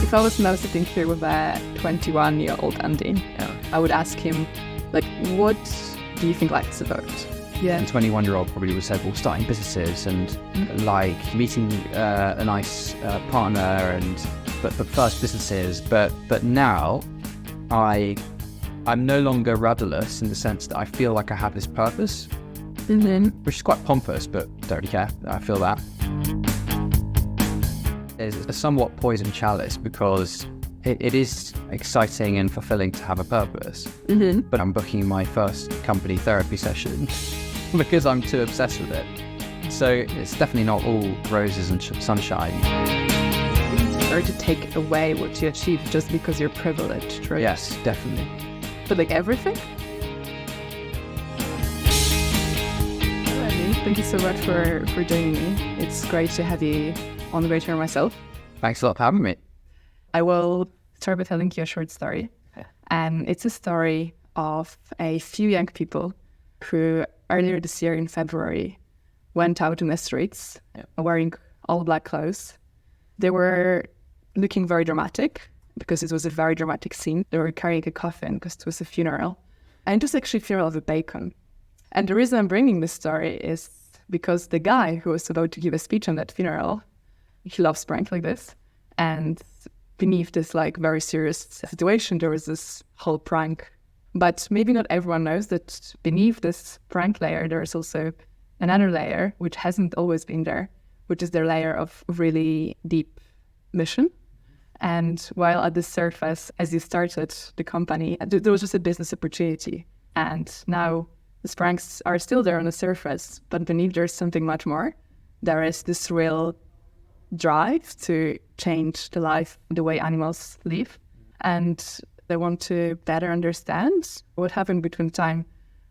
If I was now sitting here with a 21-year-old Andy, I would ask him, like, what do you think life is about? Yeah. And 21-year-old probably would have said, well, starting businesses and like meeting a nice partner and but first businesses. But now I'm no longer rudderless in the sense that I feel like I have this purpose, which is quite pompous, but don't really care. I feel that. It's a somewhat poisoned chalice because it is exciting and fulfilling to have a purpose. But I'm booking my first company therapy session because I'm too obsessed with it. So it's definitely not all roses and sunshine. Or to take away what you achieve just because you're privileged, right? Yes, definitely. But like everything? Thank you so much for joining me. It's great to have you on the radar myself. Thanks a lot for having me. I will start by telling you a short story. It's a story of a few young people who earlier this year in February went out in the streets wearing all black clothes. They were looking very dramatic because it was a very dramatic scene. They were carrying a coffin because it was a funeral. And it was actually a funeral of a bacon. And the reason I'm bringing this story is because the guy who was about to give a speech on that funeral, he loves pranks like this. And beneath this like very serious situation, there was this whole prank. But maybe not everyone knows that beneath this prank layer, there is also another layer, which hasn't always been there, which is their layer of really deep mission. And while at the surface, as you started the company, there was just a business opportunity. And now the pranks are still there on the surface, but beneath there's something much more. There is this real drive to change the way animals live. And they want to better understand what happened between time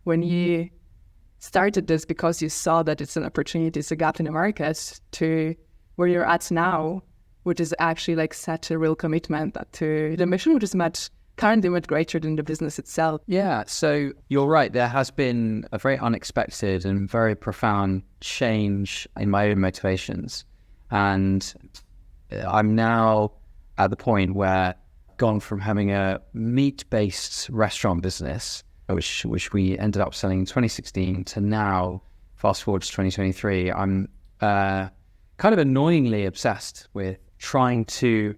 when you started this because you saw that it's an opportunity, it's a gap in the market, to where you're at now, which is actually like such a real commitment to the mission, which is currently much greater than the business itself. Yeah, so you're right. There has been a very unexpected and very profound change in my own motivations. And I'm now at the point where I've gone from having a meat-based restaurant business, which we ended up selling in 2016, to now, fast forward to 2023, I'm kind of annoyingly obsessed with trying to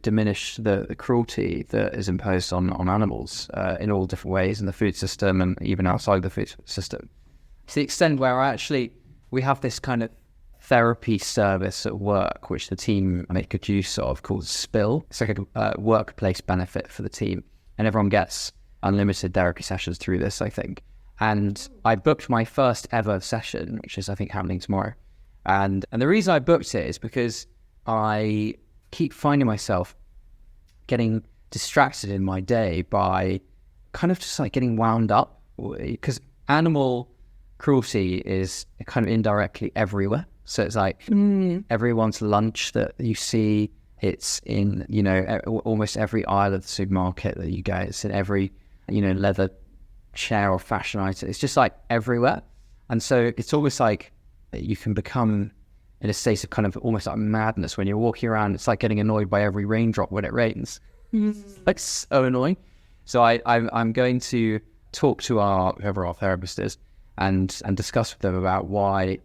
diminish the cruelty that is imposed on animals in all different ways in the food system and even outside the food system. To the extent where we have this kind of therapy service at work, which the team make good use of, called Spill. It's like a workplace benefit for the team. And everyone gets unlimited therapy sessions through this, I think. And I booked my first ever session, which is, I think, happening tomorrow. And the reason I booked it is because I keep finding myself getting distracted in my day by kind of just like getting wound up, because animal cruelty is kind of indirectly everywhere. So it's like everyone's lunch that you see, it's in, almost every aisle of the supermarket that you go. It's in every, leather chair or fashion item. It's just like everywhere. And so it's almost like you can become in a state of kind of almost like madness when you're walking around. It's like getting annoyed by every raindrop when it rains. Like so annoying. So I'm going to talk to whoever our therapist is and discuss with them about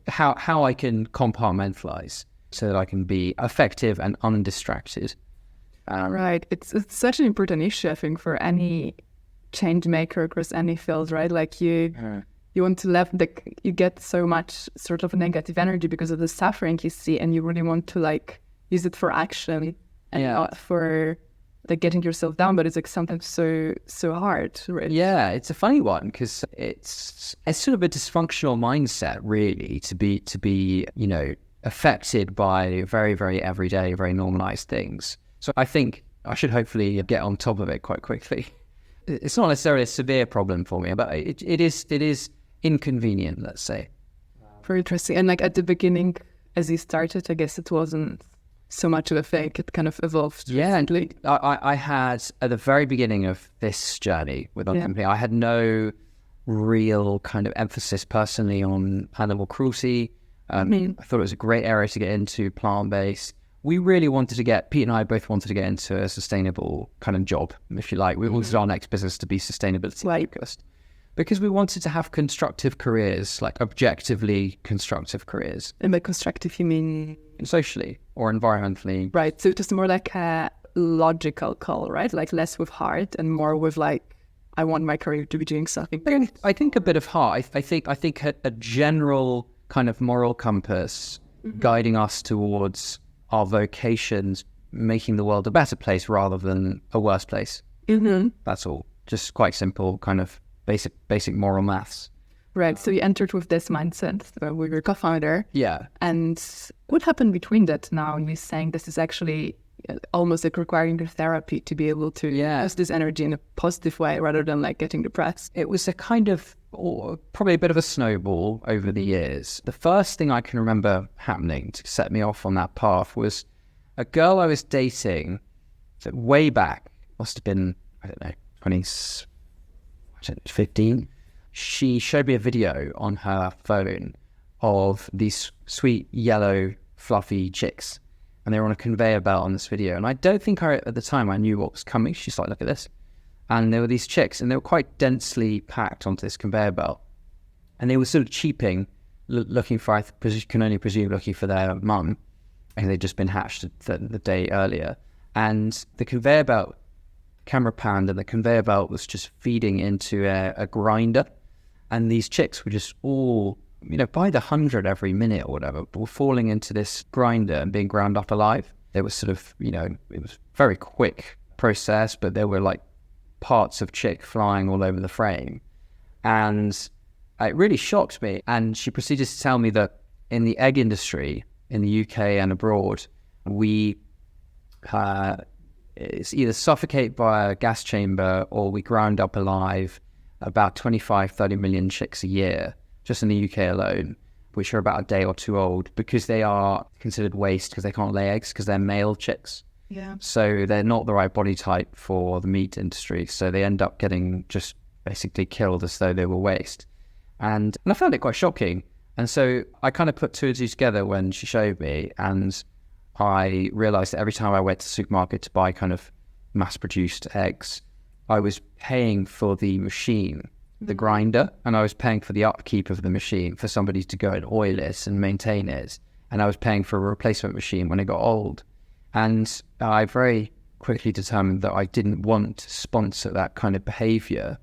how I can compartmentalize so that I can be effective and undistracted. Right. It's such an important issue, I think, for any change maker across any field, right? Like you want to you get so much sort of negative energy because of the suffering you see, and you really want to like use it for action and not for like getting yourself down. But it's like sometimes so hard, right? Yeah, it's a funny one because it's sort of a dysfunctional mindset, really, to be affected by very, very everyday, very normalized things. So I think I should hopefully get on top of it quite quickly. It's not necessarily a severe problem for me, but it is inconvenient, let's say. Very interesting. And like at the beginning, as you started, I guess it wasn't so much of a fake. It kind of evolved. Yeah, and I had, at the very beginning of this journey with our company, I had no real kind of emphasis personally on animal cruelty. I thought it was a great area to get into, plant-based. we really wanted to get, Pete and I both wanted to get into a sustainable kind of job, if you like. We wanted our next business to be sustainability focused because we wanted to have constructive careers, like objectively constructive careers. And by constructive, you mean? Socially or environmentally. Right. So just more like a logical call, right? Like less with heart and more with like, I want my career to be doing something. I think a bit of heart. I think a general kind of moral compass guiding us towards our vocations, making the world a better place rather than a worse place. That's all. Just quite simple, kind of basic moral maths. Right. So you entered with this mindset with your co-founder. Yeah. And what happened between that now? You're saying this is actually almost like requiring the therapy to be able to use this energy in a positive way rather than like getting depressed. It was a kind of, or probably a bit of a snowball over the years. The first thing I can remember happening to set me off on that path was a girl I was dating that way back, must have been, I don't know, 15. She showed me a video on her phone of these sweet yellow fluffy chicks, and they were on a conveyor belt on this video. And I don't think at the time I knew what was coming. She's like, look at this. And there were these chicks, and they were quite densely packed onto this conveyor belt. And they were sort of cheeping, looking for, can only presume, looking for their mum. And they'd just been hatched the day earlier. And the conveyor belt, camera panned, and the conveyor belt was just feeding into a grinder. And these chicks were just all, by the 100 every minute or whatever, but were falling into this grinder and being ground up alive. They were sort of, it was very quick process, but there were like parts of chick flying all over the frame. And it really shocked me. And she proceeded to tell me that in the egg industry in the UK and abroad, we it's either suffocate by a gas chamber or we ground up alive about 25-30 million chicks a year, just in the UK alone, which are about a day or two old, because they are considered waste because they can't lay eggs because they're male chicks. Yeah. So they're not the right body type for the meat industry. So they end up getting just basically killed as though they were waste. And I found it quite shocking. And so I kind of put two and two together when she showed me, and I realized that every time I went to the supermarket to buy kind of mass-produced eggs, I was paying for the machine, the grinder, and I was paying for the upkeep of the machine for somebody to go and oil it and maintain it. And I was paying for a replacement machine when it got old. And I very quickly determined that I didn't want to sponsor that kind of behavior.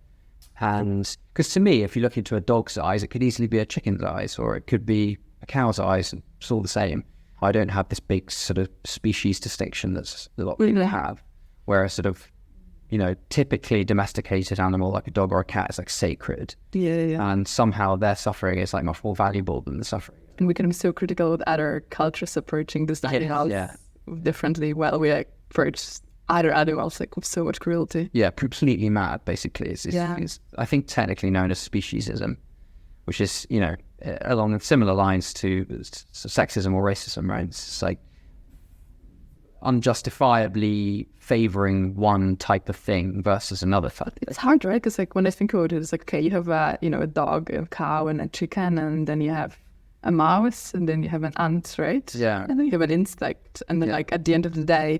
And because to me, if you look into a dog's eyes, it could easily be a chicken's eyes, or it could be a cow's eyes, and it's all the same. I don't have this big sort of species distinction that's a lot of people have, where a sort of, typically domesticated animal like a dog or a cat is like sacred. Yeah. And somehow their suffering is like much more valuable than the suffering. And we can be so critical of other cultures approaching this differently. Well, we approach other animals like with so much cruelty. Yeah, completely mad, basically. It's I think technically known as speciesism, which is, along similar lines to sexism or racism, right? It's like unjustifiably favoring one type of thing versus another type. It's hard, right? Because like when I think about it, it's like, okay, you have a dog, a cow, and a chicken, and then you have a mouse, and then you have an ant, right? Yeah. And then you have an insect, and then like at the end of the day,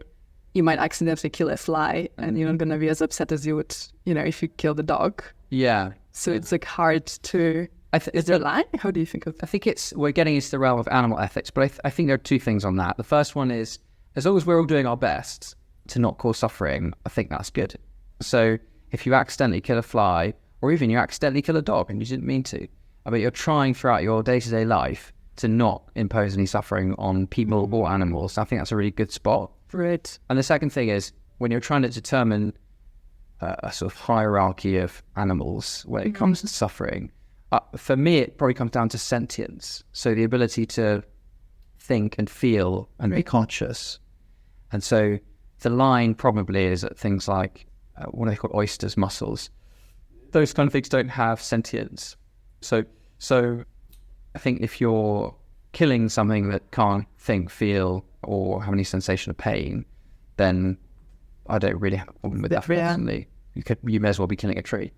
you might accidentally kill a fly, and you're not gonna be as upset as you would, if you kill the dog. Yeah. So it's like hard to. Is there a line? How do you think of that? I think we're getting into the realm of animal ethics, but I think there are two things on that. The first one is, as long as we're all doing our best to not cause suffering, I think that's good. So if you accidentally kill a fly, or even you accidentally kill a dog and you didn't mean to, but you're trying throughout your day-to-day life to not impose any suffering on people or animals, I think that's a really good spot. Right. And the second thing is, when you're trying to determine a sort of hierarchy of animals when it comes to suffering, for me, it probably comes down to sentience. So the ability to think and feel and be conscious. And so the line probably is at things like, what are they called, oysters, mussels. Those kind of things don't have sentience. So I think if you're killing something that can't think, feel, or have any sensation of pain, then I don't really have a problem with that personally. You may as well be killing a tree.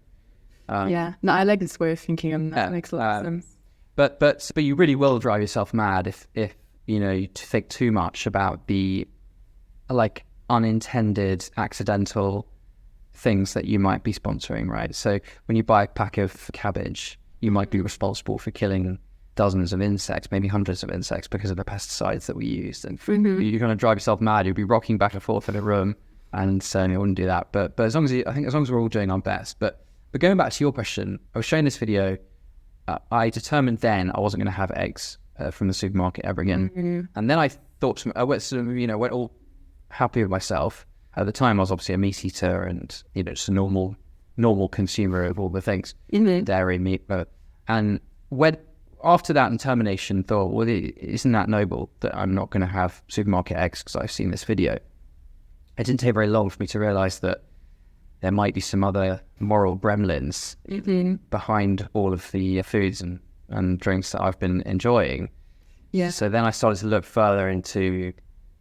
No, I like this way of thinking, and that makes a lot of sense. But you really will drive yourself mad if to think too much about the like unintended, accidental things that you might be sponsoring, right? So when you buy a pack of cabbage, you might be responsible for killing dozens of insects, maybe hundreds of insects because of the pesticides that we used. And you're going to drive yourself mad. You'll be rocking back and forth in a room, and certainly I wouldn't do that. But as long as we're all doing our best. But going back to your question, I was showing this video. I determined then I wasn't going to have eggs from the supermarket ever again. And then I thought, I went all happy with myself. At the time, I was obviously a meat eater and, just a normal consumer of all the things, dairy, meat. And when after that determination, thought, well, isn't that noble that I'm not going to have supermarket eggs because I've seen this video? It didn't take very long for me to realize that there might be some other moral gremlins behind all of the foods and drinks that I've been enjoying. Yeah. So then I started to look further into,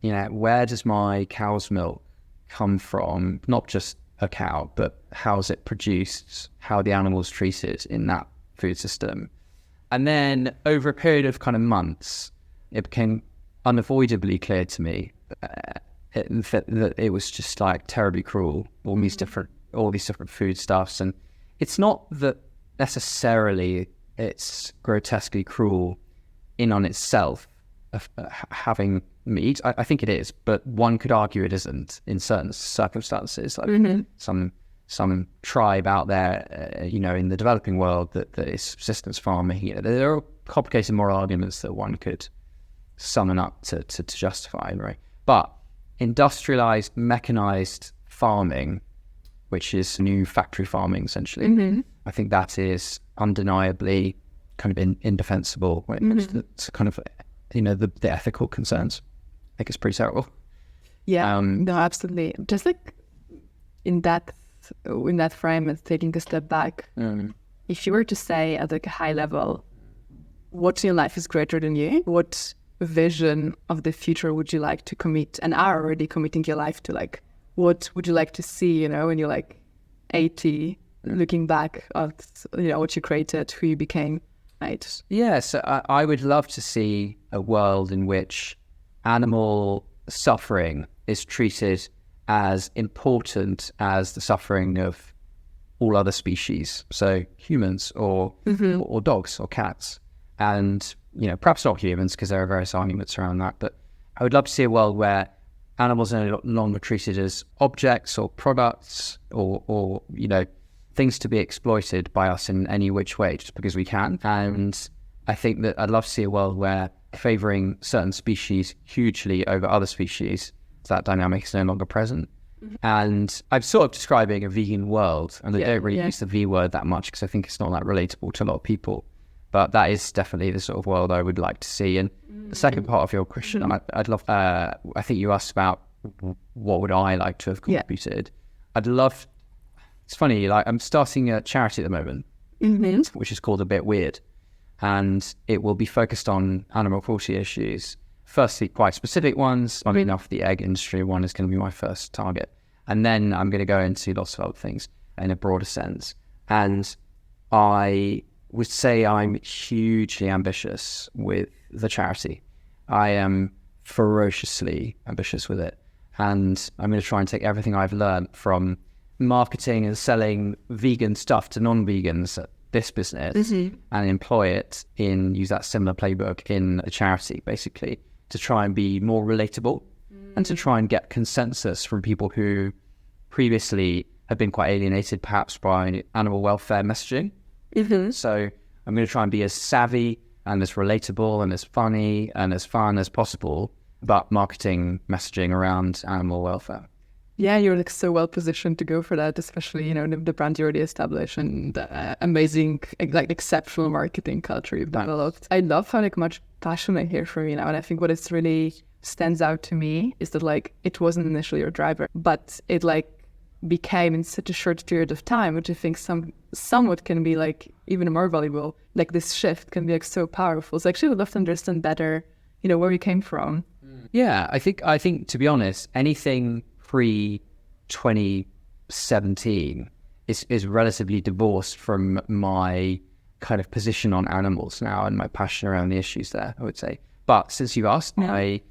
where does my cow's milk come from? Not just a cow, but how is it produced? How are the animals treated in that food system? And then over a period of kind of months, it became unavoidably clear to me that it was just like terribly cruel, all these different foodstuffs. And it's not that necessarily it's grotesquely cruel in on itself of having meat. I think it is, but one could argue it isn't in certain circumstances. Like some tribe out there, in the developing world that is subsistence farming. There are complicated moral arguments that one could summon up to justify, right? But industrialized, mechanized farming, which is new factory farming, essentially, I think that is undeniably kind of indefensible when it comes to kind of, the ethical concerns. I think it's pretty terrible. Yeah, no, absolutely. Just like in that frame and taking a step back, if you were to say at like a high level, what in your life is greater than you? What vision of the future would you like to commit and are already committing your life to? Like, what would you like to see, when you're like 80, looking back at, what you created, who you became, right? Yeah, so I would love to see a world in which animal suffering is treated as important as the suffering of all other species, so humans or dogs or cats, and perhaps not humans because there are various arguments around that. But I would love to see a world where animals are no longer treated as objects or products or things to be exploited by us in any which way just because we can. And I think that I'd love to see a world where favouring certain species hugely over other species, that dynamic is no longer present. And I'm sort of describing a vegan world, and I don't really use the V word that much because I think it's not that relatable to a lot of people. But that is definitely the sort of world I would like to see. And the second part of your question, I'd love, I think you asked about what would I like to have contributed. I'd love, it's funny, like I'm starting a charity at the moment, which is called A Bit Weird. And it will be focused on animal cruelty issues. Firstly, quite specific ones. Funny enough, the egg industry one is going to be my first target. And then I'm going to go into lots of other things in a broader sense. And I would say I'm hugely ambitious with the charity. I am ferociously ambitious with it. And I'm going to try and take everything I've learned from marketing and selling vegan stuff to non-vegans at this business and employ it use that similar playbook in a charity, basically, to try and be more relatable and to try and get consensus from people who previously have been quite alienated perhaps by animal welfare messaging. So I'm going to try and be as savvy and as relatable and as funny and as fun as possible about marketing messaging around animal welfare. Yeah, you're like so well positioned to go for that, especially, the brand you already established and the amazing, like exceptional marketing culture you've developed. I love how much passion I hear from you now. And I think what is really stands out to me is that it wasn't initially your driver, but it became in such a short period of time, which I think somewhat can be even more valuable. This shift can be so powerful. So actually I would love to understand better, where you came from. Yeah, I think to be honest, anything pre-2017 is relatively divorced from my kind of position on animals now and my passion around the issues there, I would say. But since you asked, I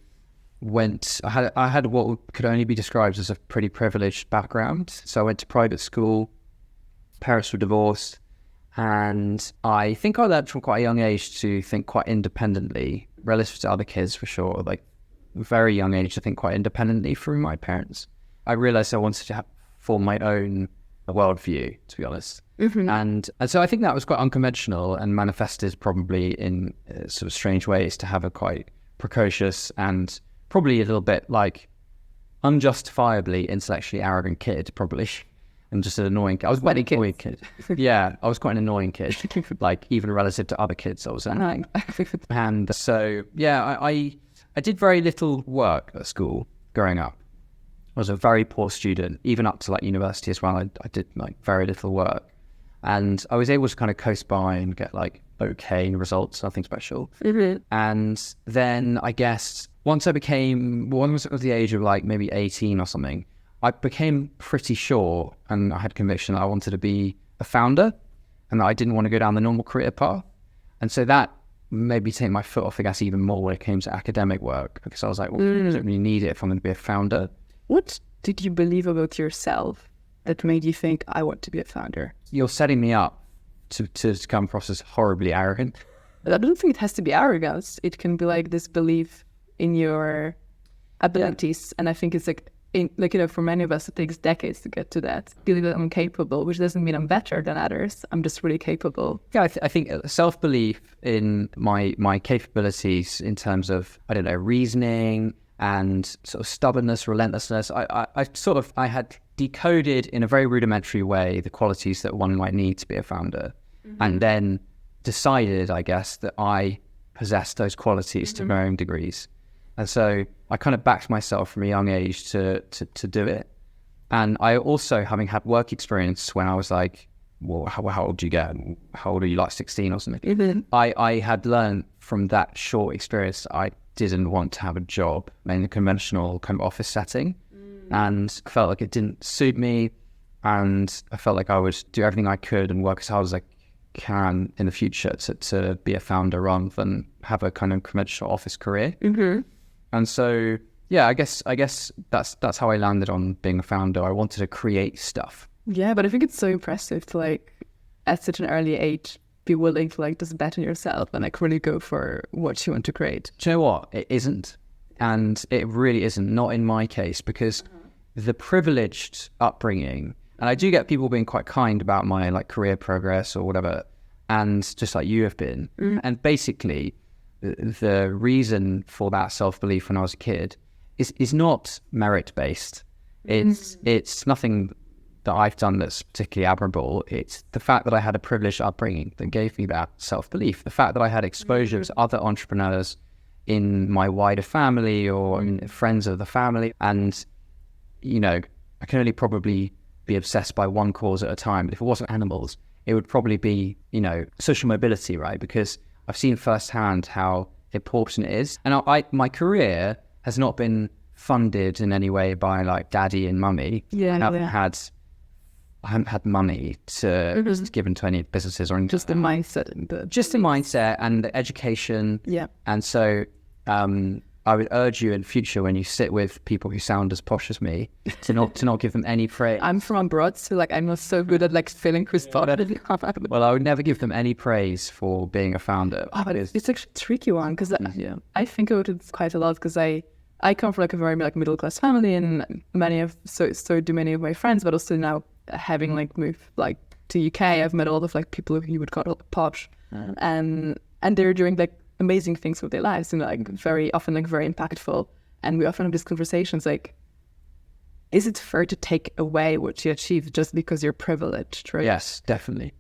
had what could only be described as a pretty privileged background. So I went to private school, parents were divorced, and I think I learned from quite a young age to think quite independently relative to other kids, for sure. Like very young age to think quite independently through my parents. I realized I wanted to form my own worldview, to be honest. And so I think that was quite unconventional and manifested probably in sort of strange ways to have a quite precocious and probably a little bit like unjustifiably intellectually arrogant kid, probably. And just an annoying kid. I was quite an annoying kid. Yeah, I was quite an annoying kid, like even relative to other kids I was annoying. And so, yeah, I did very little work at school growing up. I was a very poor student, even up to like university as well. I did like very little work. And I was able to kind of coast by and get like okay results, nothing special. And then I guess once I was at the age of like maybe 18 or something, I became pretty sure and I had conviction that I wanted to be a founder and that I didn't want to go down the normal career path. And so that made me take my foot off the gas even more when it came to academic work, because I was like, well, I don't really need it if I'm going to be a founder. What did you believe about yourself that made you think, I want to be a founder? You're setting me up to come across as horribly arrogant. I don't think it has to be arrogance. It can be like this belief in your abilities. And I think it's like, for many of us, it takes decades to get to that. Believe that I'm capable, which doesn't mean I'm better than others. I'm just really capable. Yeah, I think self-belief in my capabilities in terms of, I don't know, reasoning and sort of stubbornness, relentlessness. I had decoded in a very rudimentary way the qualities that one might need to be a founder, and then decided, I guess, that I possessed those qualities to varying degrees. And so I kind of backed myself from a young age to do it. And I also, having had work experience when I was like, well, how old do you get? How old are you, like 16 or something? I had learned from that short experience that I didn't want to have a job in a conventional kind of office setting. And I felt like it didn't suit me. And I felt like I would do everything I could and work as hard as I can in the future to be a founder rather than have a kind of conventional office career. And so, yeah, I guess that's how I landed on being a founder. I wanted to create stuff. Yeah, but I think it's so impressive to like, at such an early age, be willing to like just bet on yourself and like really go for what you want to create. Do you know what? It isn't. And it really isn't, not in my case, because the privileged upbringing, and I do get people being quite kind about my like career progress or whatever, and just like you have been. And basically, the reason for that self-belief when I was a kid is not merit-based. It's nothing that I've done that's particularly admirable. It's the fact that I had a privileged upbringing that gave me that self-belief. The fact that I had exposure to other entrepreneurs in my wider family or friends of the family. And, you know, I can only probably be obsessed by one cause at a time. But if it wasn't animals, it would probably be, you know, social mobility, right? Because I've seen firsthand how important it is. And my career has not been funded in any way by like daddy and mummy. I haven't had money to given to any businesses or anything. Just the mindset. Just the mindset and the education. Yeah. And so I would urge you in future when you sit with people who sound as posh as me to not give them any praise. I'm from abroad, so like I'm not so good at like feeling responsible. Well, I would never give them any praise for being a founder. Oh, but it's actually a tricky one because I think about it quite a lot because I come from like a very like middle class family, and so do many of my friends, but also now having like moved like to UK, I've met a lot of like people who you would call posh, and they're doing like amazing things with their lives and like very often like very impactful. And we often have these conversations like, is it fair to take away what you achieve just because you're privileged, right? Yes, definitely.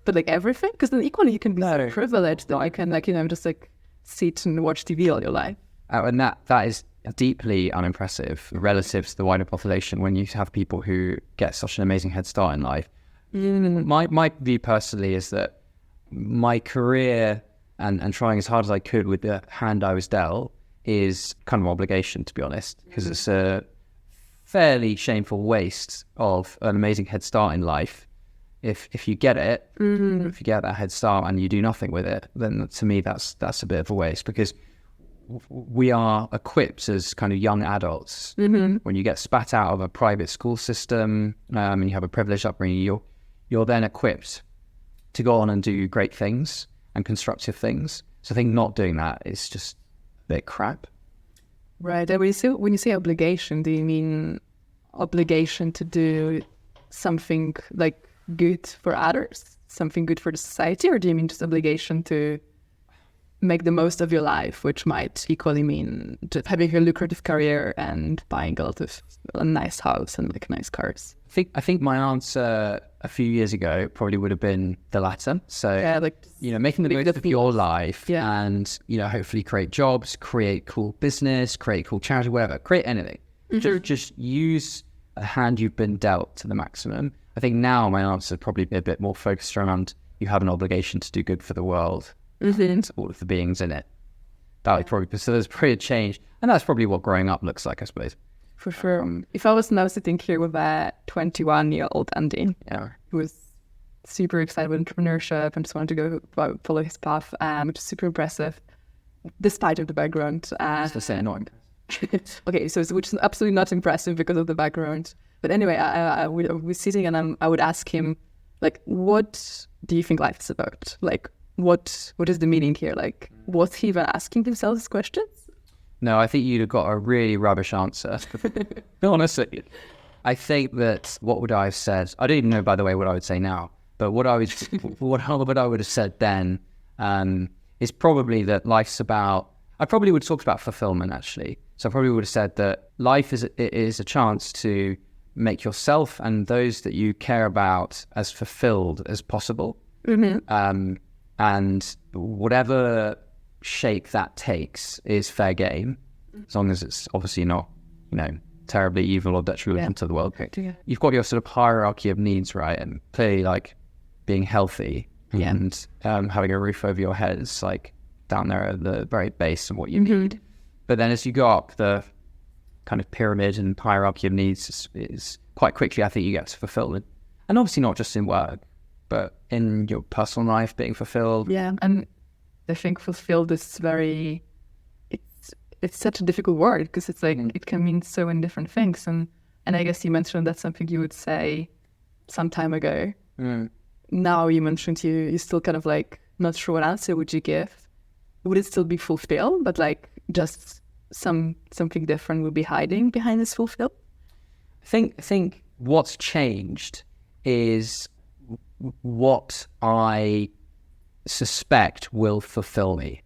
But like everything, because then equally you can be so privileged that you can like, you know, just like sit and watch TV all your life. And that is deeply unimpressive relative to the wider population when you have people who get such an amazing head start in life. My view personally is that my career and trying as hard as I could with the hand I was dealt is kind of obligation, to be honest, because it's a fairly shameful waste of an amazing head start in life. If you get it, if you get that head start and you do nothing with it, then to me that's a bit of a waste, because we are equipped as kind of young adults. When you get spat out of a private school system and you have a privileged upbringing, you're then equipped to go on and do great things and constructive things. So I think not doing that is just a bit crap. Right. And when you say obligation, do you mean obligation to do something like good for others, something good for the society, or do you mean just obligation to make the most of your life, which might equally mean just having a lucrative career and buying a nice house and like nice cars? I think my answer a few years ago probably would have been the latter. So, making the most of your life and, hopefully create jobs, create cool business, create cool charity, whatever, create anything. Just use a hand you've been dealt to the maximum. I think now my answer would probably be a bit more focused around you have an obligation to do good for the world and all of the beings in it. That would probably, so there's probably a change. And that's probably what growing up looks like, I suppose. For sure. If I was now sitting here with a 21-year-old Andy, who was super excited with entrepreneurship and just wanted to go follow his path, which is super impressive, despite of the background. That's to say annoying. Okay, so which is absolutely not impressive because of the background. But anyway, I was sitting and I would ask him, like, what do you think life is about? Like, what is the meaning here? Like, was he even asking himself these questions? No, I think you'd have got a really rubbish answer. Honestly, I think that what would I have said? I don't even know, by the way, what I would say now. But what I would have said then is probably that life's about. I probably would have talked about fulfillment actually. So I probably would have said that life is a chance to make yourself and those that you care about as fulfilled as possible, and whatever shape that takes is fair game, as long as it's obviously not, terribly evil or detrimental to the world. You've got your sort of hierarchy of needs, right? And clearly, like being healthy and having a roof over your head is like down there at the very base of what you need. But then as you go up the kind of pyramid and hierarchy of needs is quite quickly, I think you get to fulfillment. And obviously not just in work, but in your personal life, being fulfilled. Yeah, and I think fulfilled is it's such a difficult word because it's like it can mean so many different things. And I guess you mentioned that's something you would say some time ago. Now you mentioned you still kind of like not sure what answer would you give. Would it still be fulfilled, but like just something different would be hiding behind this fulfilled? I think what's changed is what I suspect will fulfill me.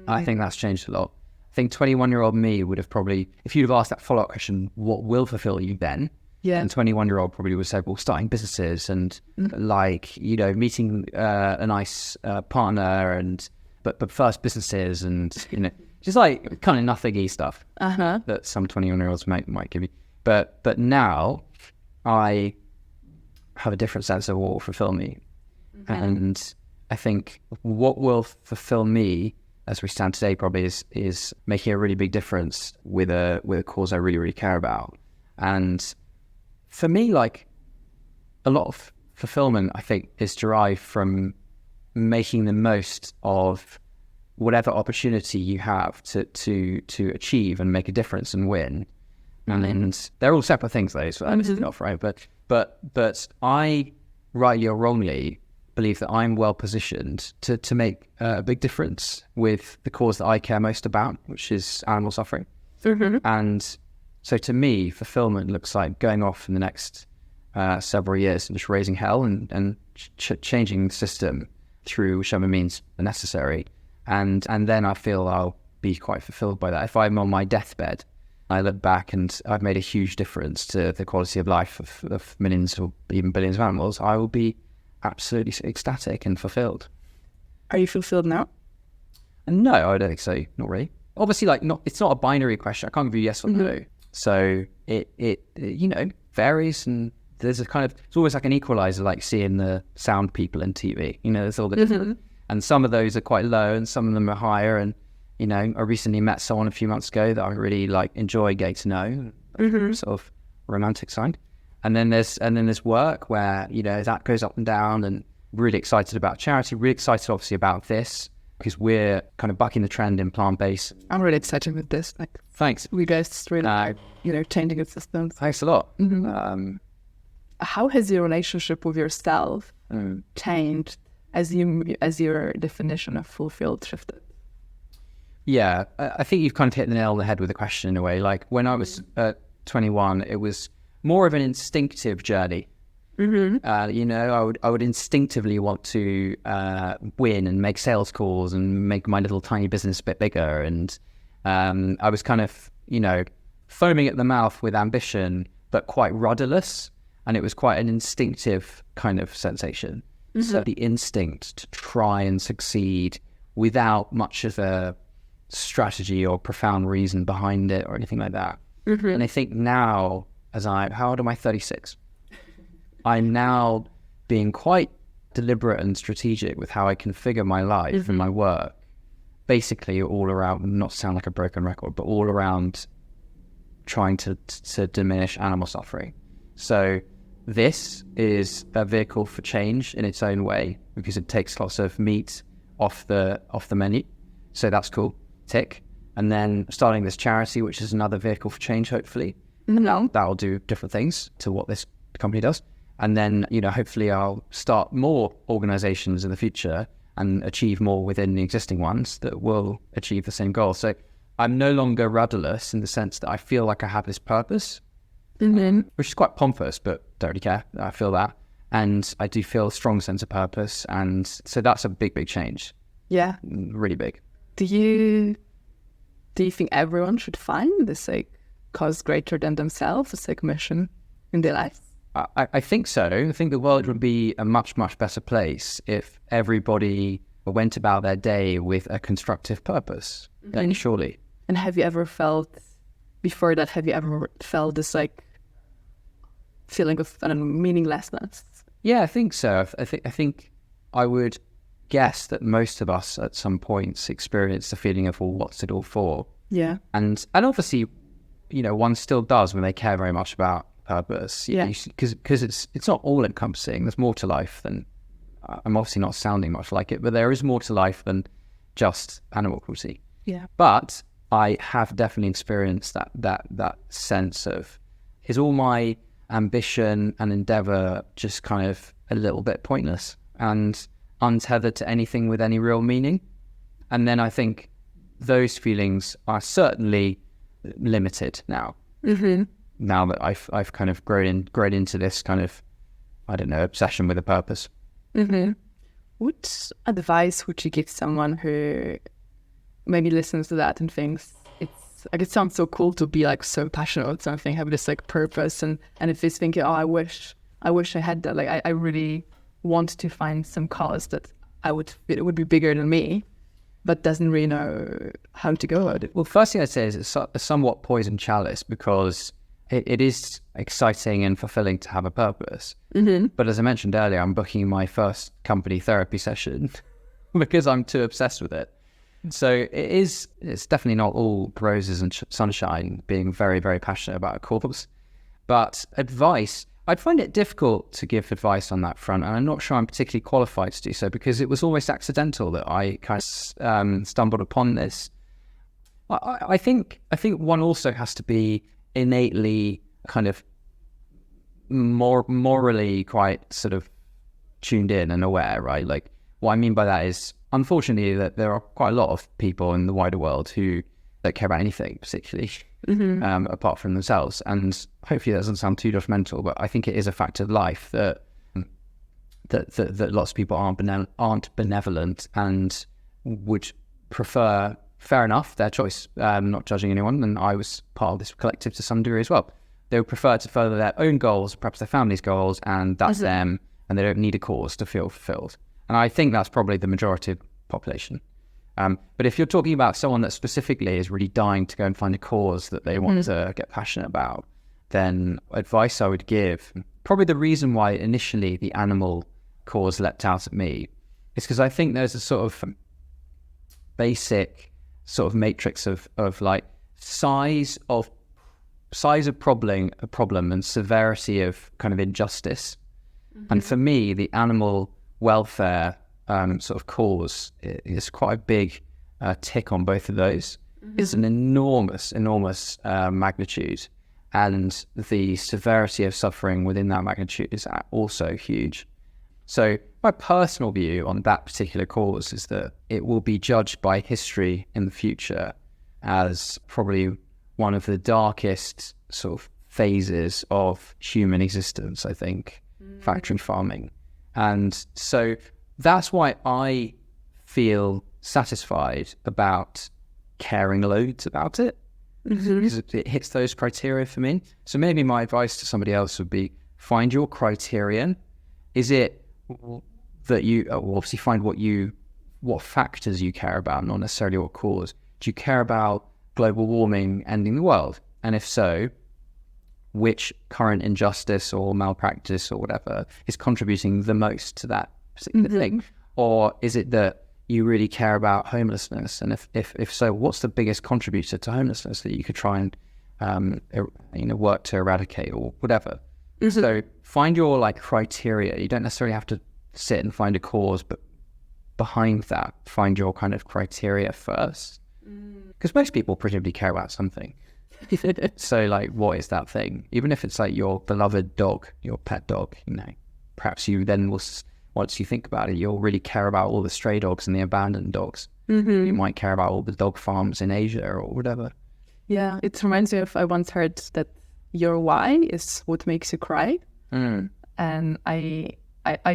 I think that's changed a lot. I think 21-year-old me would have probably, if you'd have asked that follow-up question, what will fulfill you then? Yeah. And 21-year-old probably would have said, well, starting businesses and like, meeting a nice partner but first businesses and, just like kind of nothing-y stuff that some 21-year-olds might give you. But now I have a different sense of what will fulfill me. And I think what will fulfill me as we stand today probably is making a really big difference with a cause I really, really care about. And for me, like a lot of fulfillment, I think, is derived from making the most of whatever opportunity you have to achieve and make a difference and win. And they're all separate things though, so that is not right. But I, rightly or wrongly, believe that I'm well positioned to make a big difference with the cause that I care most about, which is animal suffering. And so to me, fulfillment looks like going off in the next several years and just raising hell and changing the system through whichever means are necessary. And then I feel I'll be quite fulfilled by that. If I'm on my deathbed, I look back and I've made a huge difference to the quality of life of millions or even billions of animals, I will be absolutely ecstatic and fulfilled. Are you fulfilled now? No, I don't think so. Not really. Obviously, it's not a binary question. I can't give you yes or no. So it varies, and there's a kind of, it's always like an equalizer, like seeing the sound people in TV. There's all the and some of those are quite low, and some of them are higher. And I recently met someone a few months ago that I really enjoy getting to know, sort of romantic side. And then there's work where that goes up and down, and really excited about charity, really excited obviously about this, because we're kind of bucking the trend in plant-based. I'm really excited with this. Like, Thanks. we guys really, changing the systems. Thanks a lot. How has your relationship with yourself changed as your definition of fulfilled shifted? Yeah, I think you've kind of hit the nail on the head with the question in a way. Like when I was 21, it was more of an instinctive journey. I would instinctively want to win and make sales calls and make my little tiny business a bit bigger. And I was kind of, foaming at the mouth with ambition, but quite rudderless. And it was quite an instinctive kind of sensation. So the instinct to try and succeed without much of a strategy or profound reason behind it or anything like that. And I think now, how old am I? 36. I'm now being quite deliberate and strategic with how I configure my life and my work, basically all around, not to sound like a broken record, but all around trying to diminish animal suffering. So this is a vehicle for change in its own way, because it takes lots of meat off the menu. So that's cool. Tick. And then starting this charity, which is another vehicle for change, hopefully. That'll do different things to what this company does. And then, hopefully I'll start more organizations in the future and achieve more within the existing ones that will achieve the same goal. So I'm no longer rudderless in the sense that I feel like I have this purpose, which is quite pompous, but don't really care. I feel that. And I do feel a strong sense of purpose. And so that's a big, big change. Yeah. Really big. Do you think everyone should find this cause greater than themselves, a mission in their life? I think so. I think the world would be a much, much better place if everybody went about their day with a constructive purpose, surely. And have you ever felt this feeling of meaninglessness? Yeah, I think so. I think I would guess that most of us at some points experience the feeling of, well, what's it all for? Yeah. And obviously, one still does when they care very much about purpose. Yeah. Because it's not all encompassing. There's more to life than, I'm obviously not sounding much like it, but there is more to life than just animal cruelty. Yeah. But I have definitely experienced that sense of, is all my ambition and endeavor just kind of a little bit pointless and untethered to anything with any real meaning? And then I think those feelings are certainly limited now. Now that I've kind of grown into this kind of, obsession with a purpose. What advice would you give someone who maybe listens to that and thinks it sounds so cool to be so passionate about something, have this purpose, and if it's thinking, I wish I had that, I really want to find some cause that it would be bigger than me, but doesn't really know how to go about it? Well, first thing I'd say is it's a somewhat poisoned chalice, because it is exciting and fulfilling to have a purpose. But as I mentioned earlier, I'm booking my first company therapy session because I'm too obsessed with it. So it's definitely not all roses and sunshine, being very, very passionate about a cause. But advice, I'd find it difficult to give advice on that front, and I'm not sure I'm particularly qualified to do so, because it was almost accidental that I kind of stumbled upon this. I think one also has to be innately kind of morally quite sort of tuned in and aware, right? Like, what I mean by that is, unfortunately, that there are quite a lot of people in the wider world who don't care about anything particularly, apart from themselves. And hopefully that doesn't sound too judgmental, but I think it is a fact of life that lots of people aren't benevolent and would prefer, fair enough, their choice, not judging anyone, and I was part of this collective to some degree as well. They would prefer to further their own goals, perhaps their family's goals, and that's them, and they don't need a cause to feel fulfilled. And I think that's probably the majority of the population. But if you're talking about someone that specifically is really dying to go and find a cause that they want to get passionate about, then advice I would give, probably the reason why initially the animal cause leapt out at me is because I think there's a sort of basic sort of matrix of like size of problem and severity of kind of injustice. And for me, the animal welfare sort of cause is quite a big tick on both of those. It's an enormous magnitude, and the severity of suffering within that magnitude is also huge. So my personal view on that particular cause is that it will be judged by history in the future as probably one of the darkest sort of phases of human existence, I think, factory farming. And so that's why I feel satisfied about caring loads about it, because it hits those criteria for me. So maybe my advice to somebody else would be, find your criterion. Is it that you obviously find what factors you care about, not necessarily what cause. Do you care about global warming ending the world? And if so, which current injustice or malpractice or whatever is contributing the most to that particular thing? Or is it that you really care about homelessness? And if so, what's the biggest contributor to homelessness that you could try and work to eradicate or whatever? So find your like criteria. You don't necessarily have to sit and find a cause, but behind that, find your kind of criteria first. Because most people presumably care about something. So like, what is that thing? Even if it's like your beloved dog, your pet dog, perhaps you then will, once you think about it, you'll really care about all the stray dogs and the abandoned dogs. You might care about all the dog farms in Asia or whatever. Yeah, it reminds me of, I once heard that your why is what makes you cry. And I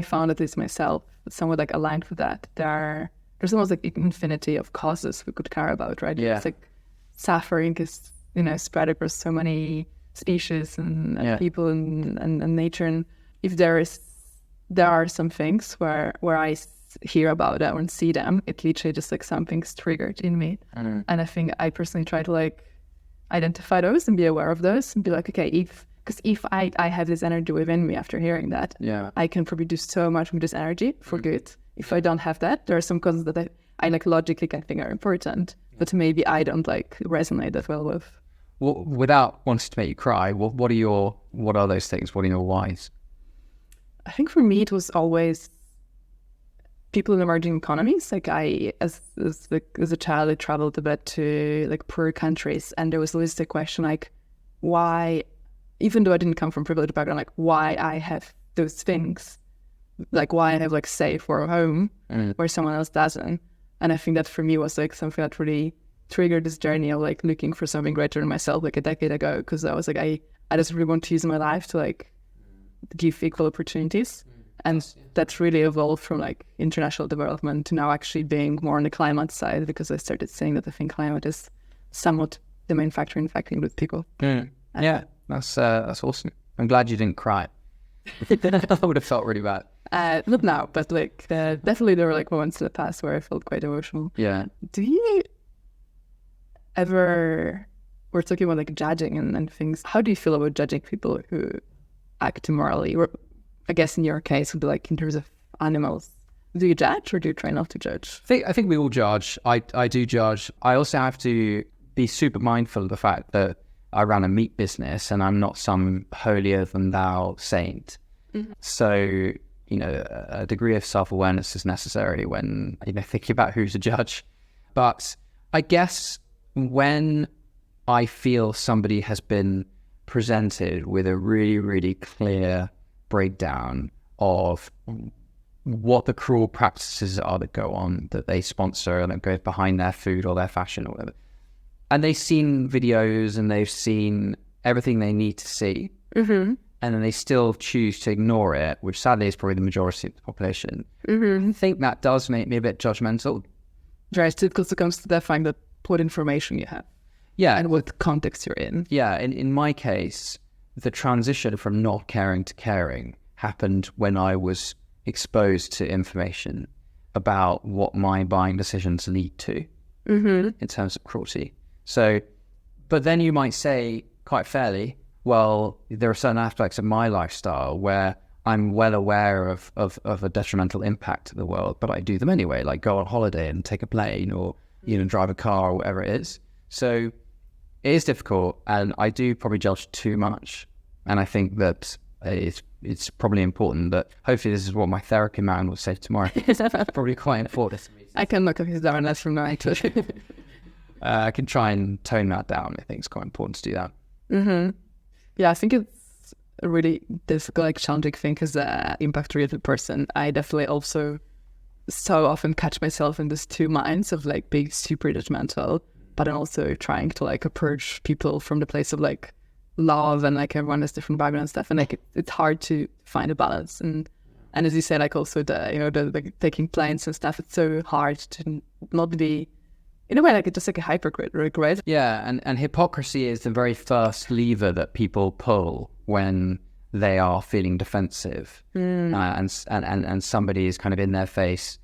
found it is myself somewhat like aligned with that. There's almost like an infinity of causes we could care about, right? Yeah. It's like suffering is, spread across so many species and people and nature. And if there are some things where I hear about them and see them, it literally just like something's triggered in me. And I think I personally try to like identify those and be aware of those and be like, okay, if I have this energy within me after hearing that, I can probably do so much with this energy for good. If I don't have that, there are some causes that I like logically can think are important, but maybe I don't like resonate that well with. Well, without wanting to make you cry, what are those things? What are your whys? I think for me it was always people in emerging economies. Like as a child, I traveled a bit to like poor countries, and there was always the question like, why, even though I didn't come from privileged background, like why I have those things, like why I have like safe or a home where someone else doesn't. And I think that for me was like something that really triggered this journey of like looking for something greater in myself like a decade ago, because I was like, I just really want to use my life to like give equal opportunities. And that's really evolved from like international development to now actually being more on the climate side, because I started saying that I think climate is somewhat the main factor in affecting with people. Yeah, that's awesome. I'm glad you didn't cry. I would have felt really bad. Not now, but like definitely there were like moments in the past where I felt quite emotional. Yeah. Do you ever, we're talking about like judging and things, how do you feel about judging people who act immorally? Or I guess in your case would be like in terms of animals. Do you judge or do you try not to judge? I think we all judge. I do judge. I also have to be super mindful of the fact that I ran a meat business and I'm not some holier than thou saint. So, a degree of self-awareness is necessary when, thinking about who to judge. But I guess when I feel somebody has been presented with a really, really clear breakdown of what the cruel practices are that go on, that they sponsor and that go behind their food or their fashion or whatever, and they've seen videos and they've seen everything they need to see, and then they still choose to ignore it, which sadly is probably the majority of the population. I think that does make me a bit judgmental. Right, it also comes to the fact that what information you have. Yeah. And what context you're in. Yeah, in my case, the transition from not caring to caring happened when I was exposed to information about what my buying decisions lead to in terms of cruelty. So, but then you might say quite fairly, well, there are certain aspects of my lifestyle where I'm well aware of a detrimental impact to the world, but I do them anyway, like go on holiday and take a plane or, drive a car or whatever it is. So it is difficult, and I do probably judge too much. And I think that it's probably important that hopefully this is what my therapy man will say tomorrow. It's probably quite important. I can look at his downloads from now. I can try and tone that down. I think it's quite important to do that. Mm-hmm. Yeah, I think it's a really difficult, like challenging thing as an impact-related person. I definitely also so often catch myself in these two minds of like being super judgmental, but I'm also trying to like approach people from the place of like love, and like everyone has different background and stuff, and like it's hard to find a balance. And as you say, like also the like taking planes and stuff, it's so hard to not be in a way like it's just like a hypocrite, right? Yeah, and hypocrisy is the very first lever that people pull when they are feeling defensive, and somebody is kind of in their face,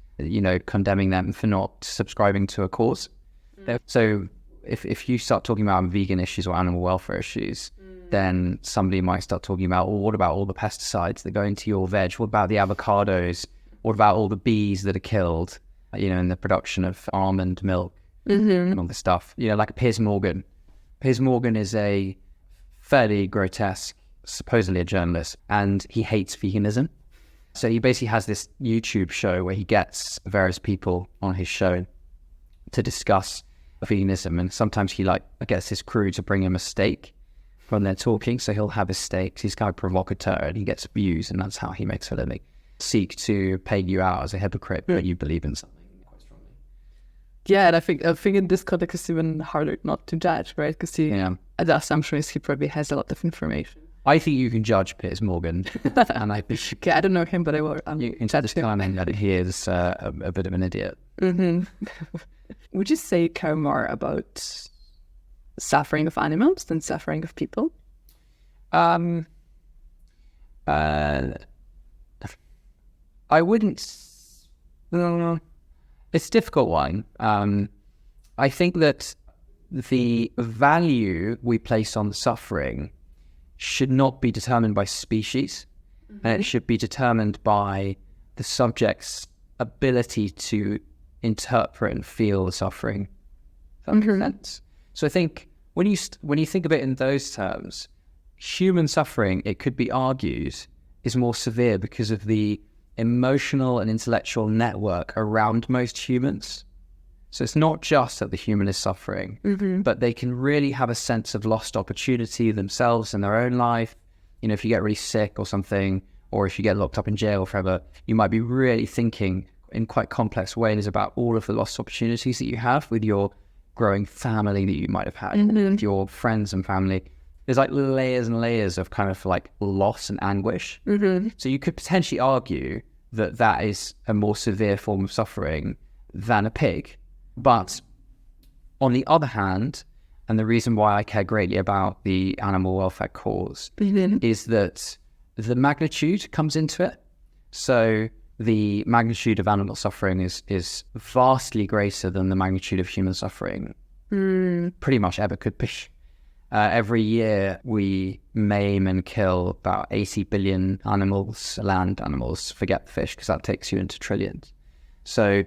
condemning them for not subscribing to a cause. So if you start talking about vegan issues or animal welfare issues, then somebody might start talking about, well, what about all the pesticides that go into your veg? What about the avocados? What about all the bees that are killed, in the production of almond milk and all this stuff? Like Piers Morgan. Piers Morgan is a fairly grotesque, supposedly a journalist, and he hates veganism. So he basically has this YouTube show where he gets various people on his show to discuss veganism, and sometimes he gets his crew to bring him a steak when they're talking, so he'll have his steaks. He's kind of provocateur, and he gets views, and that's how he makes a living. Seek to peg you out as a hypocrite, but you believe in something quite strongly. Yeah, and I think in this context it's even harder not to judge, right? Because the assumption is he probably has a lot of information. I think you can judge Piers Morgan, and I don't know him, but I will. You can just claim that he is a bit of an idiot. Mm-hmm. Would you say you care more about suffering of animals than suffering of people? I wouldn't. It's a difficult one. I think that the value we place on suffering should not be determined by species, and it should be determined by the subject's ability to interpret and feel the suffering. Does that make sense? So I think when you think of it in those terms, human suffering, it could be argued, is more severe because of the emotional and intellectual network around most humans. So it's not just that the human is suffering, but they can really have a sense of lost opportunity themselves in their own life. If you get really sick or something, or if you get locked up in jail forever, you might be really thinking in quite complex ways about all of the lost opportunities that you have with your growing family that you might have had, with your friends and family. There's like layers and layers of kind of like loss and anguish. So you could potentially argue that that is a more severe form of suffering than a pig. But on the other hand, and the reason why I care greatly about the animal welfare cause is that the magnitude comes into it. So the magnitude of animal suffering is vastly greater than the magnitude of human suffering pretty much ever could be. Every year we maim and kill about 80 billion animals, land animals, forget the fish because that takes you into trillions. So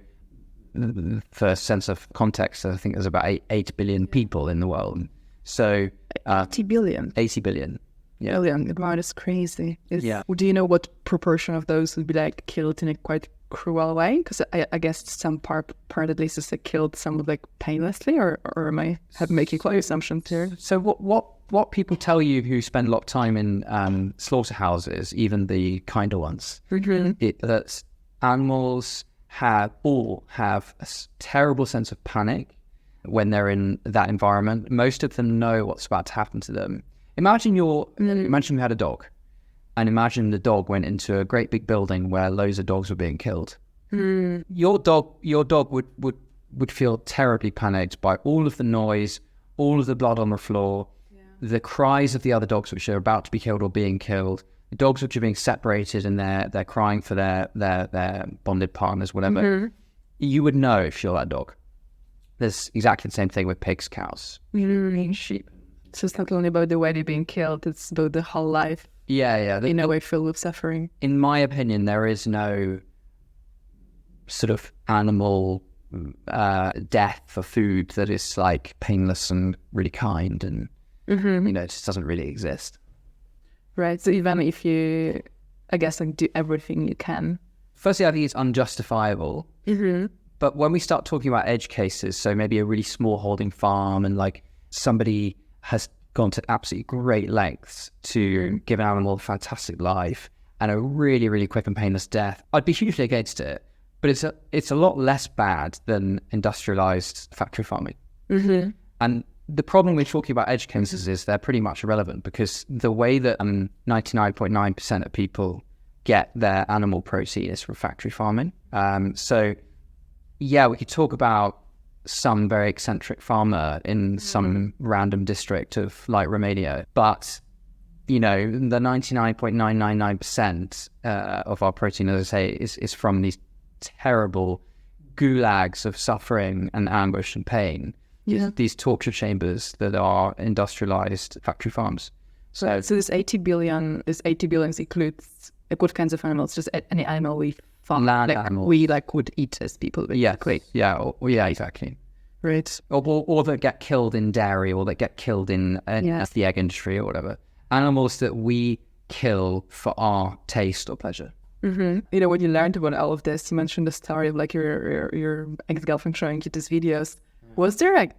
for a sense of context, I think there's about 8 billion people in the world. So 80 billion. 80 billion. Yeah. Billion. Wow, that's crazy. Do you know what proportion of those would be like killed in a quite cruel way? Because I guess some part at least is like killed somewhat like painlessly, or am I making quite assumptions here? So what people tell you who spend a lot of time in slaughterhouses, even the kinder ones, that animals all have a terrible sense of panic when they're in that environment. Most of them know what's about to happen to them. Imagine you had a dog, and imagine the dog went into a great big building where loads of dogs were being killed. Your dog would feel terribly panicked by all of the noise, all of the blood on the floor, the cries of the other dogs which are about to be killed or being killed, the dogs which are being separated and they're crying for their bonded partners, whatever. You would know if you're that dog. There's exactly the same thing with pigs, cows, sheep. So it's not only about the way they're being killed, it's about the whole life. Yeah. In a way filled with suffering. In my opinion, there is no sort of animal death for food that is like painless and really kind, and it just doesn't really exist. Right. So even if you, I guess, like do everything you can. Firstly, I think it's unjustifiable. But when we start talking about edge cases, so maybe a really small holding farm and like somebody has gone to absolutely great lengths to give an animal a fantastic life and a really, really quick and painless death, I'd be hugely against it. But it's a lot less bad than industrialized factory farming. And the problem with talking about edge cases is they're pretty much irrelevant, because the way that 99.9% of people get their animal protein is from factory farming. So yeah, we could talk about some very eccentric farmer in some random district of like Romania, but you know, the 99.999% of our protein, as I say, is from these terrible gulags of suffering and anguish and pain. These torture chambers that are industrialized factory farms. So this 80 billion includes like what kinds of animals? Just any animal we farm, land like animals. we like would eat as people. Basically. Yeah, exactly. Right. Or that get killed in dairy, or that get killed in the egg industry or whatever. Animals that we kill for our taste or pleasure. You know, when you learned about all of this, you mentioned the story of like your ex-girlfriend showing you these videos. Was there a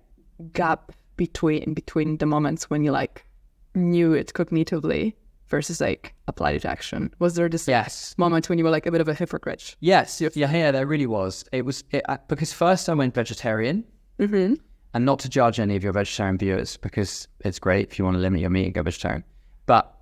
gap between the moments when you like knew it cognitively versus like applied it to action? Was there this moment when you were like a bit of a hypocrite? Yes, yeah, there really was. It was because first I went vegetarian, and not to judge any of your vegetarian viewers, because it's great if you want to limit your meat, go vegetarian. But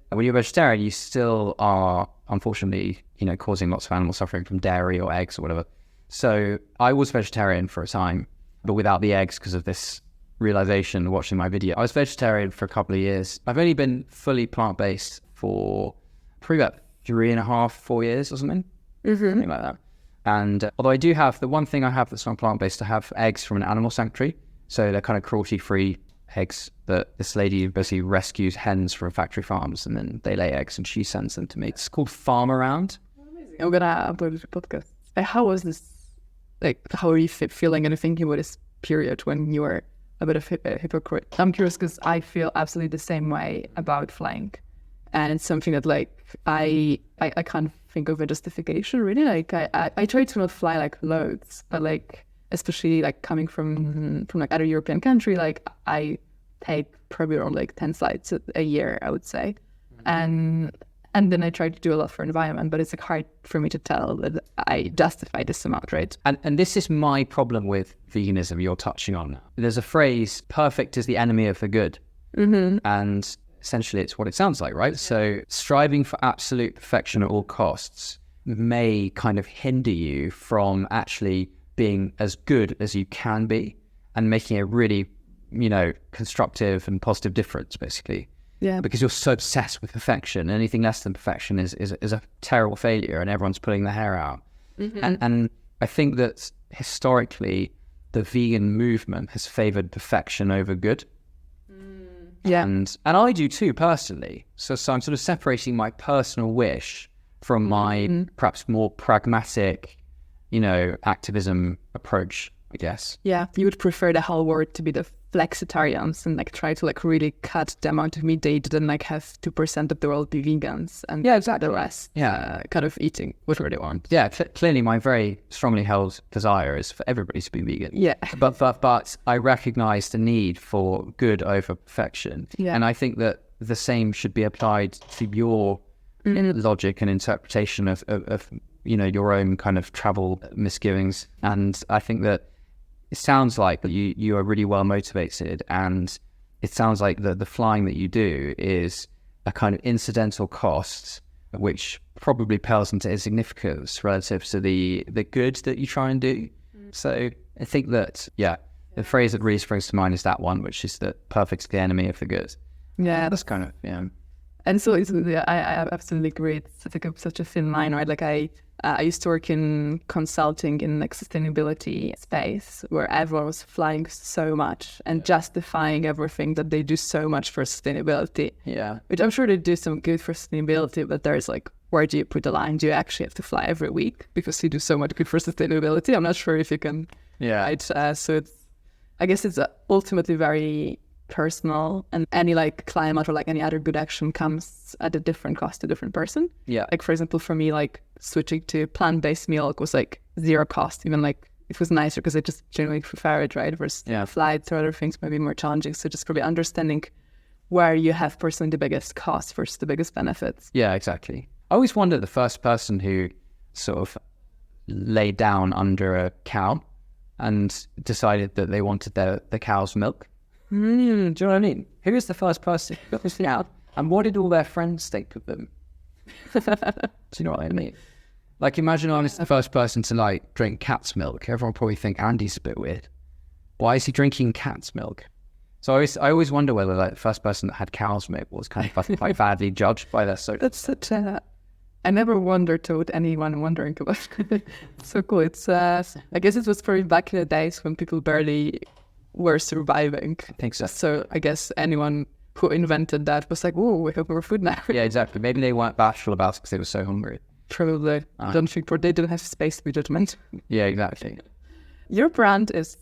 when you're vegetarian, you still are, unfortunately, you know, causing lots of animal suffering from dairy or eggs or whatever. So I was vegetarian for a time, but without the eggs, because of this realization watching my video. I was vegetarian for a couple of years. I've only been fully plant-based for probably about 3.5, 4 years or something, something like that. And although I do have, the one thing I have that's not plant-based, I have eggs from an animal sanctuary. So they're kind of cruelty-free eggs that this lady basically rescues hens from factory farms, and then they lay eggs and she sends them to me. It's called Farm Around. Amazing. I'm gonna upload the podcast. How was this? Like, how are you feeling and thinking about this period when you were a bit of a hypocrite? I'm curious because I feel absolutely the same way about flying, and it's something that like I can't think of a justification really. Like I try to not fly like loads, but like especially like coming from like other European country, like I take probably around like 10 flights a year, I would say, and then I try to do a lot for environment, but it's like hard for me to tell that I justify this amount, right? And this is my problem with veganism you're touching on. There's a phrase, perfect is the enemy of the good. And essentially it's what it sounds like, right? So striving for absolute perfection at all costs may kind of hinder you from actually being as good as you can be and making a really, you know, constructive and positive difference, basically. Yeah. Because you're so obsessed with perfection. Anything less than perfection is a terrible failure, and everyone's pulling their hair out. And I think that historically the vegan movement has favored perfection over good. Yeah. And I do too, personally. So I'm sort of separating my personal wish from my perhaps more pragmatic, you know, activism approach, I guess. Yeah. You would prefer the whole world to be the flexitarians and like try to like really cut the amount of meat they eat and like have 2% of the world be vegans and the rest kind of eating whatever they want. Yeah, clearly my very strongly held desire is for everybody to be vegan. Yeah. But I recognize the need for good over perfection. Yeah. And I think that the same should be applied to your logic and interpretation of you know, your own kind of travel misgivings. And I think that it sounds like you are really well motivated, and it sounds like the flying that you do is a kind of incidental cost, which probably pales into insignificance relative to the good that you try and do. So I think that, the phrase that really springs to mind is that one, which is that perfect's the enemy of the good. Yeah. That's kind of, And so I absolutely agree. It's like such a thin line, right? Like I used to work in consulting in like sustainability space where everyone was flying so much and justifying everything that they do so much for sustainability. Yeah. Which I'm sure they do some good for sustainability, but there's like, where do you put the line? Do you actually have to fly every week because you do so much good for sustainability? I'm not sure if you can. Yeah. Right? So I guess it's ultimately very personal, and any like climate or like any other good action comes at a different cost to a different person. Yeah. Like for example, for me, like switching to plant-based milk was like zero cost. Even like it was nicer because I just generally prefer it, right? Versus flights or other things might be more challenging. So just probably understanding where you have personally the biggest cost versus the biggest benefits. Yeah, exactly. I always wonder the first person who sort of laid down under a cow and decided that they wanted the cow's milk. Do you know what I mean? Who is the first person who got this out? And what did all their friends think of them? Do you know what I mean? Like, imagine I was the first person to like drink cat's milk. Everyone probably think Andy's a bit weird. Why is he drinking cat's milk? So I always wonder whether like the first person that had cow's milk was kind of quite badly judged by their social. That's such a... I never wondered to what anyone wondering about. So cool. It's I guess it was probably back in the days when people barely were surviving. I think so. So I guess anyone who invented that was like, "Whoa, we have more food now." Yeah, exactly. Maybe they weren't bashful about it because they were so hungry. Probably. Don't think they didn't have space to be judgmental. Yeah, exactly. Your brand is,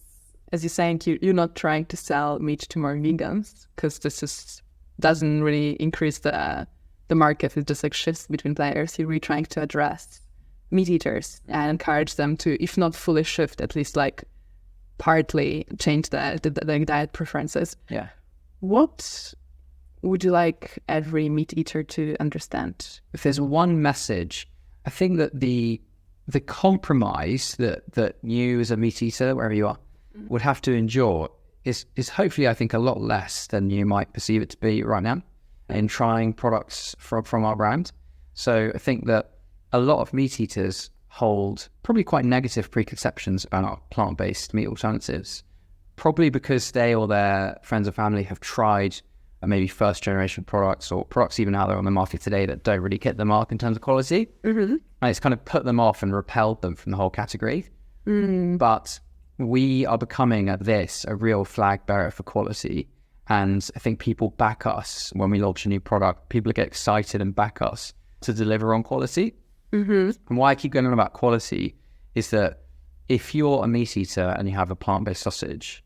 as you're saying, you're not trying to sell meat to more vegans because this is doesn't really increase the market. It just like shifts between players. You're really trying to address meat eaters and encourage them to, if not fully shift, at least like partly change the diet preferences. Yeah. What would you like every meat eater to understand? If there's one message, I think that the compromise that you as a meat eater, wherever you are, would have to endure is hopefully, I think, a lot less than you might perceive it to be right now in trying products from our brand. So I think that a lot of meat eaters hold probably quite negative preconceptions about plant-based meat alternatives, probably because they or their friends or family have tried maybe first-generation products or products even out there on the market today that don't really hit the mark in terms of quality. Mm-hmm. And it's kind of put them off and repelled them from the whole category. Mm. But we are becoming at this a real flag bearer for quality. And I think people back us when we launch a new product. People get excited and back us to deliver on quality. Mm-hmm. And why I keep going on about quality is that if you're a meat eater and you have a plant-based sausage,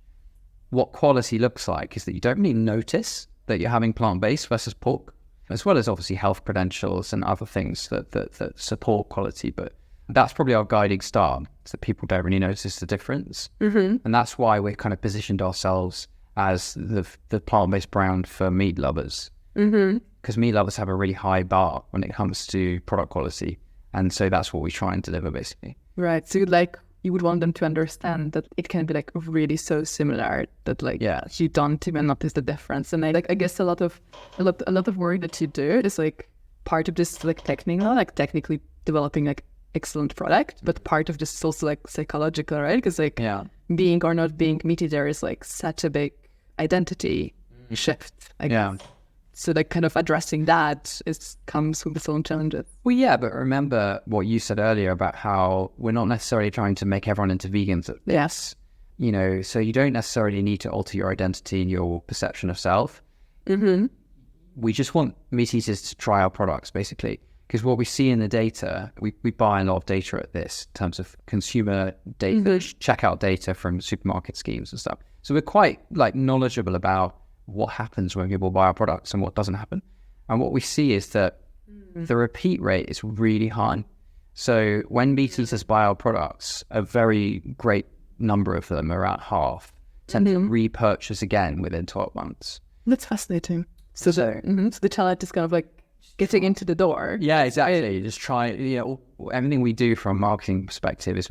what quality looks like is that you don't really notice that you're having plant-based versus pork, as well as obviously health credentials and other things that support quality. But that's probably our guiding star, is that people don't really notice the difference. Mm-hmm. And that's why we're kind of positioned ourselves as the plant-based brand for meat lovers. Mm-hmm. Because meat lovers have a really high bar when it comes to product quality. And so that's what we try and deliver, basically. Right. So you would want them to understand that it can be like really so similar that like you don't even notice the difference. And I guess a lot of work that you do is like part of this like technically developing like excellent product, but part of this is also like psychological, right? Because like being or not being meat eater is like such a big identity shift. So like kind of addressing that comes with its own challenges. Well, yeah, but remember what you said earlier about how we're not necessarily trying to make everyone into vegans. Yes. You know, so you don't necessarily need to alter your identity and your perception of self. Mm-hmm. We just want meat eaters to try our products, basically. Because what we see in the data, we buy a lot of data at this in terms of consumer data, checkout data from supermarket schemes and stuff. So we're quite like knowledgeable about what happens when people buy our products and what doesn't happen. And what we see is that the repeat rate is really high. So when meat eaters buy our products, a very great number of them, around half, tend to repurchase again within 12 months. That's fascinating. So the challenge is kind of like getting into the door. Yeah, exactly. Just try, everything we do from a marketing perspective is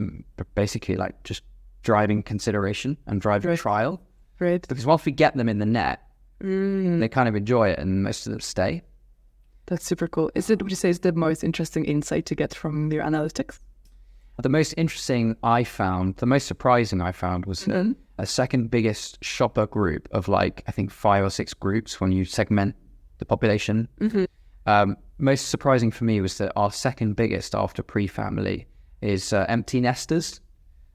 basically like just driving consideration and driving trial. Right. Because once we get them in the net, they kind of enjoy it and most of them stay. That's super cool. Would you say is the most interesting insight to get from your analytics? The most surprising I found was a second biggest shopper group of like, I think 5 or 6 groups when you segment the population. Mm-hmm. Most surprising for me was that our second biggest after pre-family is empty nesters.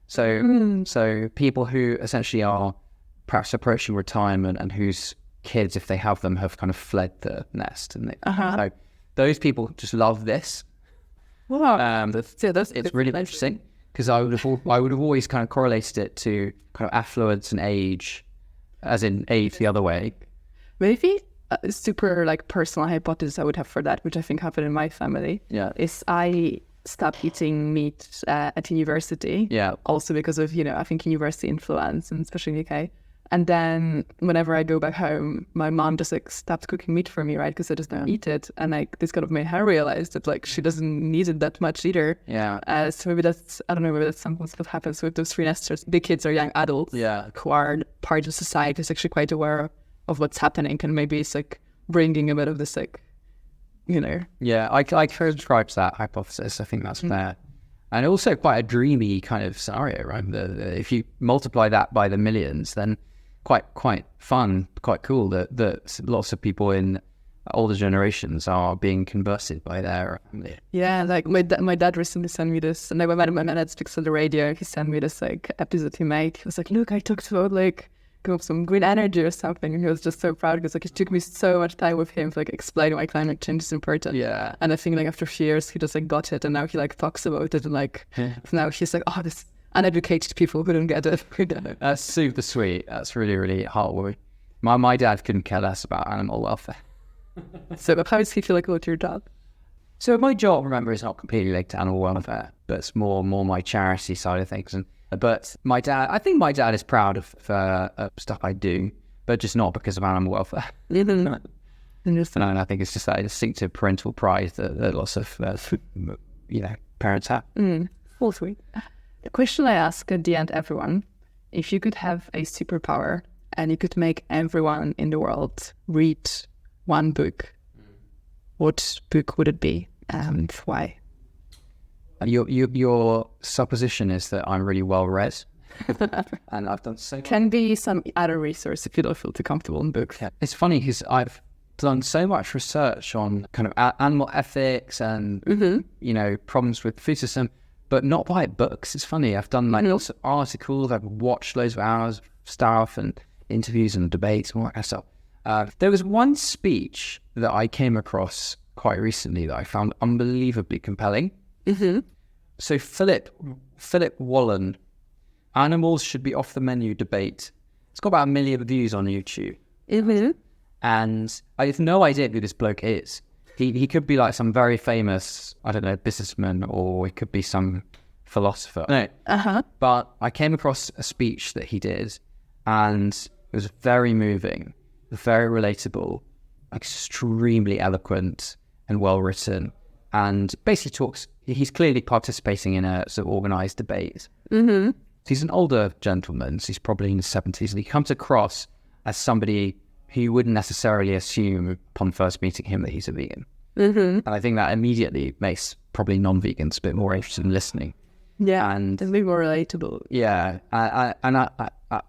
So people who essentially are perhaps approaching retirement and whose kids, if they have them, have kind of fled the nest. And so those people just love this. Wow. It's really interesting because I would have always kind of correlated it to kind of affluence and age as in age the other way. Maybe a super like personal hypothesis I would have for that, which I think happened in my family, is I stopped eating meat at university. Yeah. Also because of, I think university influence, and especially in the UK. And then whenever I go back home, my mom just like stopped cooking meat for me, right? Because I just don't eat it. And like this kind of made her realize that like she doesn't need it that much either. Yeah. So maybe that's, I don't know, maybe that's something that happens with those free nesters. The kids are young adults who are part of society, is actually quite aware of what's happening. And maybe it's like bringing a bit of this like, Yeah, I subscribe to that hypothesis. I think that's fair. And also quite a dreamy kind of scenario, right? If you multiply that by the millions, then quite fun, quite cool that lots of people in older generations are being converted by their family. Yeah, like my dad recently sent me this, and I went my dad speaks on the radio. He sent me this like episode he made. He was like, "Look, I talked about like some green energy or something," and he was just so proud because like it took me so much time with him to like explain why climate change is important. Yeah, and I think like after a few years he just like got it, and now he like talks about it, and like now he's like, "Oh, this uneducated people who don't get it." That's super sweet. That's really, really heartwarming. My dad couldn't care less about animal welfare. So how does he feel like about your job? So my job, remember, is not completely linked to animal welfare, but it's more my charity side of things. But my dad, I think my dad is proud of stuff I do, but just not because of animal welfare. And I think it's just that instinctive parental pride that lots of parents have. All sweet. The question I ask at the end, everyone: if you could have a superpower and you could make everyone in the world read one book, what book would it be and why? Your supposition is that I'm really well read, and I've done so much. Can be some other resource if you don't feel too comfortable in books. Yeah. It's funny because I've done so much research on kind of animal ethics and problems with the food system, but not by books. It's funny. I've done like lots of articles. I've watched loads of hours of stuff and interviews and debates and all that kind of stuff. There was one speech that I came across quite recently that I found unbelievably compelling. So Philip Wallen, "Animals Should Be Off the Menu" debate. It's got about 1 million views on YouTube. And I have no idea who this bloke is. He could be like some very famous, I don't know, businessman, or he could be some philosopher. No. But I came across a speech that he did, and it was very moving, very relatable, extremely eloquent and well written, and basically he's clearly participating in a sort of organised debate. He's an older gentleman, so he's probably in his 70s, and he comes across as somebody who you wouldn't necessarily assume upon first meeting him that he's a vegan. And I think that immediately makes probably non-vegans a bit more interested in listening. Yeah, and a bit more relatable. Yeah, I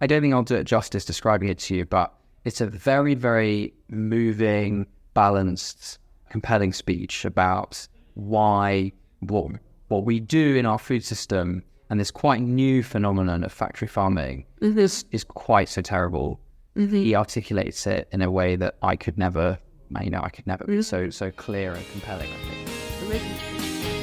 don't think I'll do it justice describing it to you, but it's a very, very moving, balanced, compelling speech about why what we do in our food system and this quite new phenomenon of factory farming is quite so terrible. He articulates it in a way that I could never be so clear and compelling, I think.